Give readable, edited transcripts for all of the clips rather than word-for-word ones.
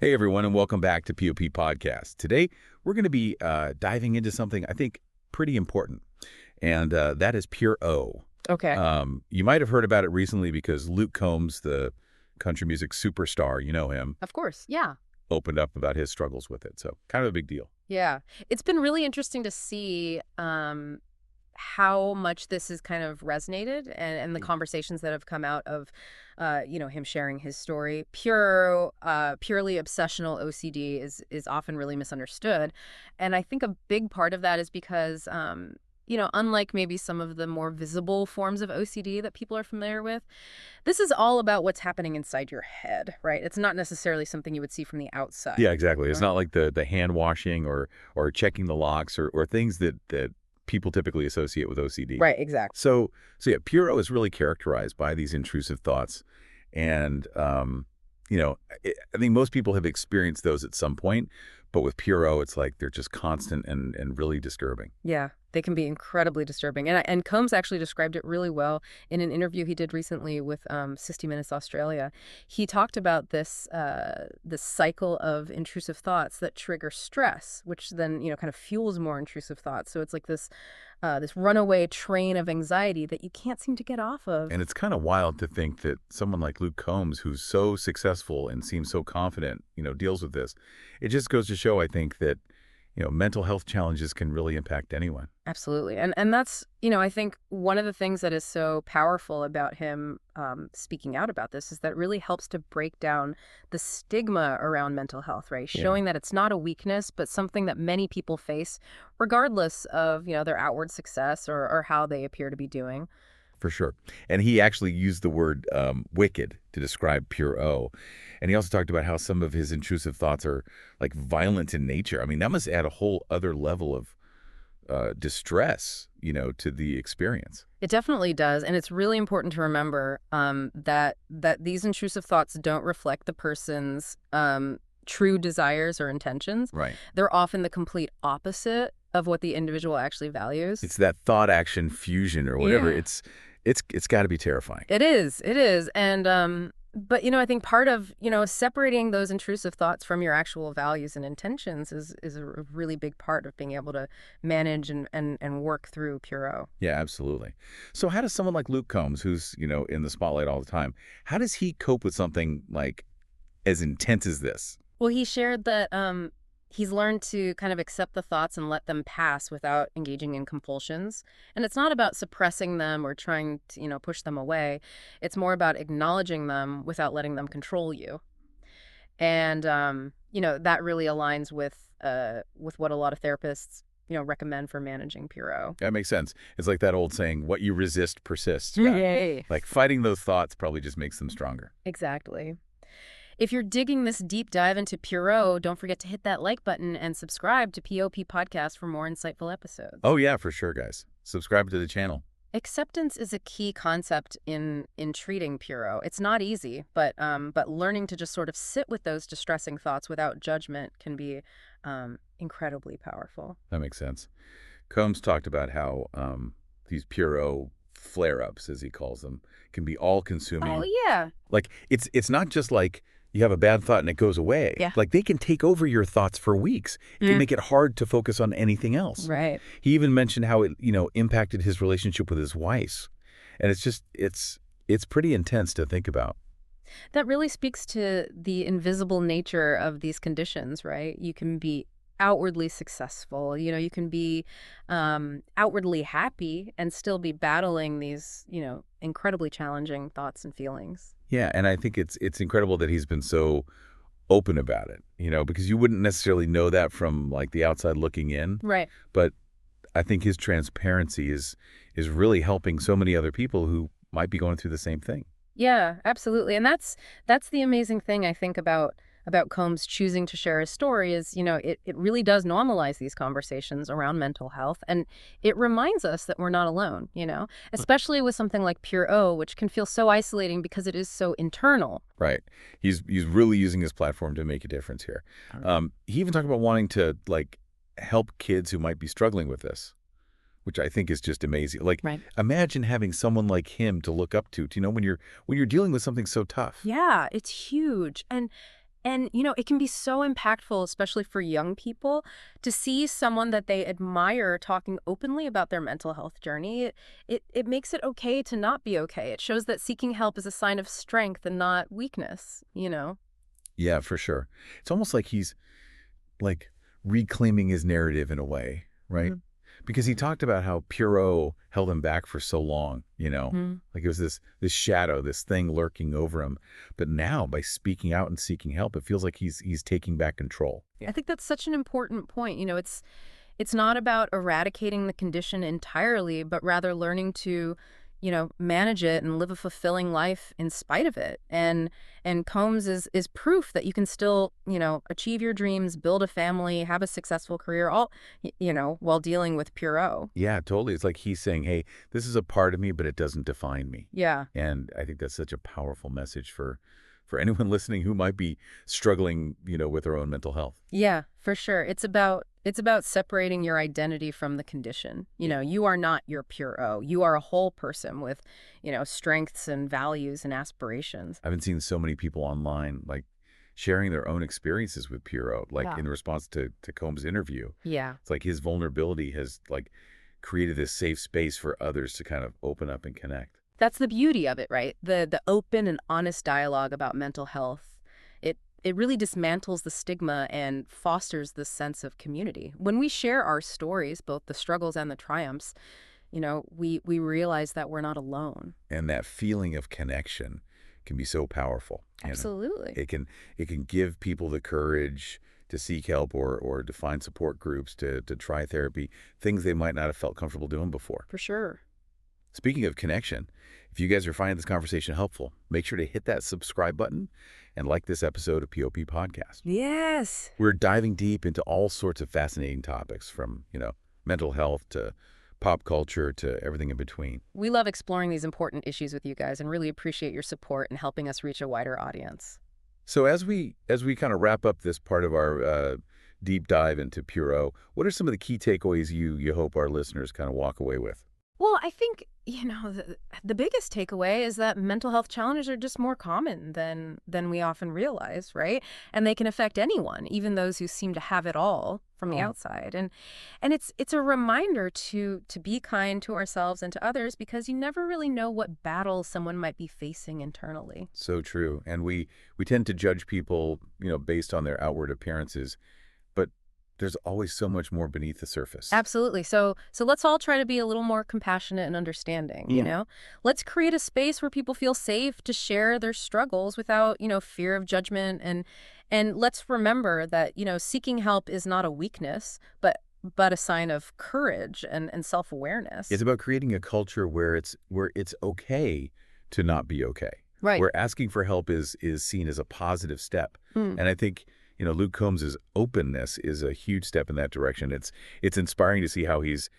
Hey, everyone, and welcome back to POP Podcast. Today, we're going to be diving into something I think pretty important, and that is Pure O. Okay. You might have heard about it recently because Luke Combs, the country music superstar, you know him, Of course. Yeah. opened up about his struggles with it. So kind of a big deal. Yeah. It's been really interesting to see how much this has kind of resonated and the conversations that have come out of, him sharing his story. Purely obsessional OCD is often really misunderstood. And I think a big part of that is because, unlike maybe some of the more visible forms of OCD that people are familiar with, this is all about what's happening inside your head, right? It's not necessarily something you would see from the outside. Yeah, exactly. It's Right. not like the hand washing or checking the locks or things that people typically associate with OCD. Right, exactly. So yeah, Pure O is really characterized by these intrusive thoughts. And, I think most people have experienced those at some point, but with Pure O, it's like they're just constant and really disturbing. Yeah, they can be incredibly disturbing. And Combs actually described it really well in an interview he did recently with 60 Minutes Australia. He talked about this cycle of intrusive thoughts that trigger stress, which then, kind of fuels more intrusive thoughts. So it's like this runaway train of anxiety that you can't seem to get off of. And it's kind of wild to think that someone like Luke Combs, who's so successful and seems so confident, deals with this. It just goes to show, I think, that, mental health challenges can really impact anyone. Absolutely. And that's, I think one of the things that is so powerful about him speaking out about this is that it really helps to break down the stigma around mental health, right? Yeah. Showing that it's not a weakness, but something that many people face regardless of, their outward success or how they appear to be doing. For sure. And he actually used the word wicked to describe Pure O. And he also talked about how some of his intrusive thoughts are like violent in nature. I mean, that must add a whole other level of distress, to the experience. It definitely does, and it's really important to remember that these intrusive thoughts don't reflect the person's true desires or intentions. Right. They're often the complete opposite of what the individual actually values. It's that thought-action fusion or whatever. Yeah. It's got to be terrifying. It is, and but I think part of separating those intrusive thoughts from your actual values and intentions is a really big part of being able to manage and work through Pure O. Yeah, absolutely. So how does someone like Luke Combs, who's, in the spotlight all the time, how does he cope with something like as intense as this? Well, he shared that he's learned to kind of accept the thoughts and let them pass without engaging in compulsions. And it's not about suppressing them or trying to, push them away. It's more about acknowledging them without letting them control you. And, that really aligns with what a lot of therapists, recommend for managing Pure O. That makes sense. It's like that old saying, what you resist persists. Yay. Like fighting those thoughts probably just makes them stronger. Exactly. If you're digging this deep dive into Pure O, don't forget to hit that like button and subscribe to POP Podcast for more insightful episodes. Oh, yeah, for sure, guys. Subscribe to the channel. Acceptance is a key concept in treating Pure O. It's not easy, but learning to just sort of sit with those distressing thoughts without judgment can be incredibly powerful. That makes sense. Combs talked about how these Pure O flare-ups, as he calls them, can be all-consuming. Oh, yeah. Like, it's not just like you have a bad thought and it goes away. Yeah. Like, they can take over your thoughts for weeks. It can make it hard to focus on anything else. Right. He even mentioned how it, impacted his relationship with his wife. And it's pretty intense to think about. That really speaks to the invisible nature of these conditions, right? You can be outwardly successful, you can be outwardly happy and still be battling these, incredibly challenging thoughts and feelings. Yeah, and I think it's incredible that he's been so open about it, because you wouldn't necessarily know that from like the outside looking in. Right. But I think his transparency is really helping so many other people who might be going through the same thing. Yeah, absolutely. And that's the amazing thing I think about Combs choosing to share his story is, it really does normalize these conversations around mental health. And it reminds us that we're not alone, especially with something like Pure O, which can feel so isolating because it is so internal. Right. He's really using his platform to make a difference here. He even talked about wanting to like help kids who might be struggling with this, which I think is just amazing. Like, Right. Imagine having someone like him to look up to, when you're dealing with something so tough. Yeah, it's huge. And And, it can be so impactful, especially for young people, to see someone that they admire talking openly about their mental health journey. It makes it okay to not be okay. It shows that seeking help is a sign of strength and not weakness. Yeah, for sure. It's almost like he's like reclaiming his narrative in a way, right? Mhm. Because he talked about how Puro held him back for so long. Mhm. Like it was this shadow, this thing lurking over him. But now by speaking out and seeking help, it feels like he's taking back control. I think that's such an important point. It's not about eradicating the condition entirely, but rather learning to, manage it and live a fulfilling life in spite of it. And Combs is proof that you can still, achieve your dreams, build a family, have a successful career, all, while dealing with pure O. Yeah, totally. It's like he's saying, hey, this is a part of me, but it doesn't define me. Yeah. And I think that's such a powerful message for anyone listening who might be struggling with their own mental health. Yeah, for sure. It's about separating your identity from the condition. You are not your pure O. You are a whole person with, strengths and values and aspirations. I've been seeing so many people online, like, sharing their own experiences with Puro, like, Yeah. in response to Combs' interview. Yeah. It's like his vulnerability has, like, created this safe space for others to kind of open up and connect. That's the beauty of it, right? The open and honest dialogue about mental health. It really dismantles the stigma and fosters this sense of community. When we share our stories, both the struggles and the triumphs, we realize that we're not alone. And that feeling of connection can be so powerful. Absolutely. It can give people the courage to seek help or to find support groups, to try therapy, things they might not have felt comfortable doing before. For sure. Speaking of connection, if you guys are finding this conversation helpful, make sure to hit that subscribe button and like this episode of POP Podcast. Yes. We're diving deep into all sorts of fascinating topics from mental health to pop culture to everything in between. We love exploring these important issues with you guys and really appreciate your support in helping us reach a wider audience. So as we kind of wrap up this part of our deep dive into Puro, what are some of the key takeaways you hope our listeners kind of walk away with? Well, I think, the biggest takeaway is that mental health challenges are just more common than we often realize, right? And they can affect anyone, even those who seem to have it all from the outside. And it's a reminder to be kind to ourselves and to others because you never really know what battle someone might be facing internally. So true. And we tend to judge people based on their outward appearances, but there's always so much more beneath the surface. Absolutely. So let's all try to be a little more compassionate and understanding, you Yeah. know? Let's create a space where people feel safe to share their struggles without, fear of judgment and let's remember that, seeking help is not a weakness, but a sign of courage and self-awareness. It's about creating a culture where it's okay to not be okay. Right. Where asking for help is seen as a positive step. Mm. And I think Luke Combs's openness is a huge step in that direction. It's inspiring to see how he's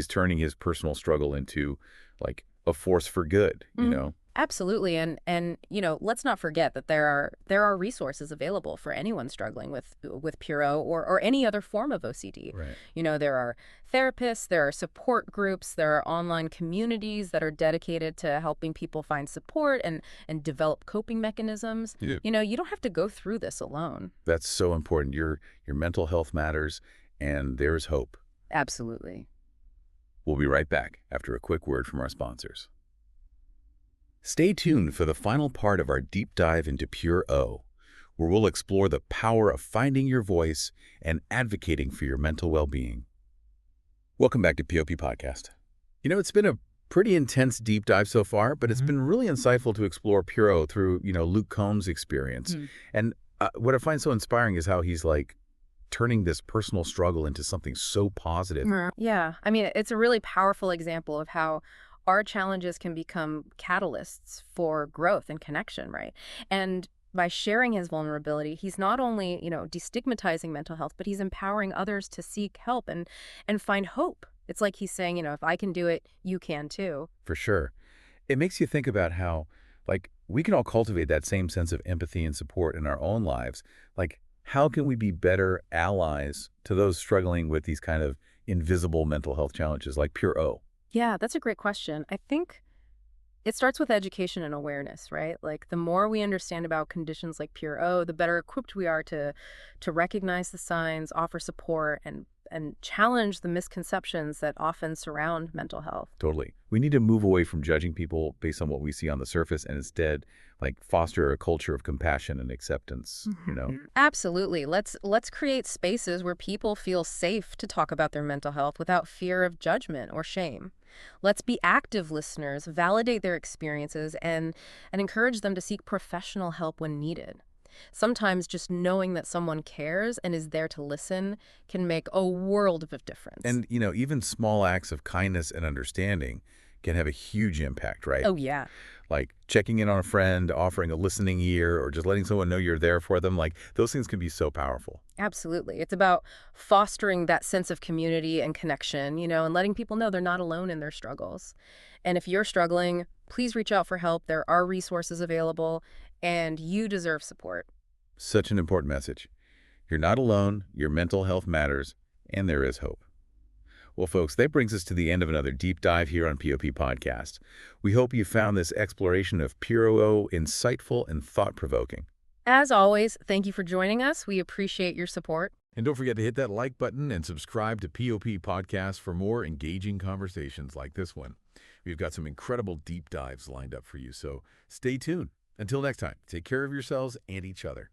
turning his personal struggle into like a force for good. Mhm. Absolutely. And let's not forget that there are resources available for anyone struggling with Puro or any other form of OCD. Right. There are therapists, there are support groups, there are online communities that are dedicated to helping people find support and develop coping mechanisms. Yeah. You don't have to go through this alone. That's so important. Your mental health matters, and there's hope. Absolutely. We'll be right back after a quick word from our sponsors. Stay tuned for the final part of our deep dive into Pure O, where we'll explore the power of finding your voice and advocating for your mental well-being. Welcome back to POP Podcast. It's been a pretty intense deep dive so far, but it's been really insightful to explore Pure O through Luke Combs' experience. Mm. And what I find so inspiring is how he's like turning this personal struggle into something so positive. Yeah. I mean, it's a really powerful example of how our challenges can become catalysts for growth and connection, right? And by sharing his vulnerability, he's not only, destigmatizing mental health, but he's empowering others to seek help and find hope. It's like he's saying, if I can do it, you can too. For sure. It makes you think about how, like, we can all cultivate that same sense of empathy and support in our own lives. Like, how can we be better allies to those struggling with these kind of invisible mental health challenges like Pure O? Yeah, that's a great question. I think It starts with education and awareness, right? Like the more we understand about conditions like pure O, the better equipped we are to recognize the signs, offer support, and challenge the misconceptions that often surround mental health. Totally. We need to move away from judging people based on what we see on the surface and instead like foster a culture of compassion and acceptance, you know? Absolutely. Let's create spaces where people feel safe to talk about their mental health without fear of judgment or shame. Let's be active listeners, validate their experiences, and encourage them to seek professional help when needed. Sometimes just knowing that someone cares and is there to listen can make a world of difference. And, even small acts of kindness and understanding can have a huge impact, right? Oh, yeah. Like checking in on a friend, offering a listening ear, or just letting someone know you're there for them. Like those things can be so powerful. Absolutely. It's about fostering that sense of community and connection, and letting people know they're not alone in their struggles. And if you're struggling, please reach out for help. There are resources available, and you deserve support. Such an important message. You're not alone, your mental health matters, and there is hope. Well, folks, that brings us to the end of another deep dive here on POP Podcast. We hope you found this exploration of Puro insightful and thought-provoking. As always, thank you for joining us. We appreciate your support. And don't forget to hit that like button and subscribe to POP Podcast for more engaging conversations like this one. We've got some incredible deep dives lined up for you, so stay tuned. Until next time, take care of yourselves and each other.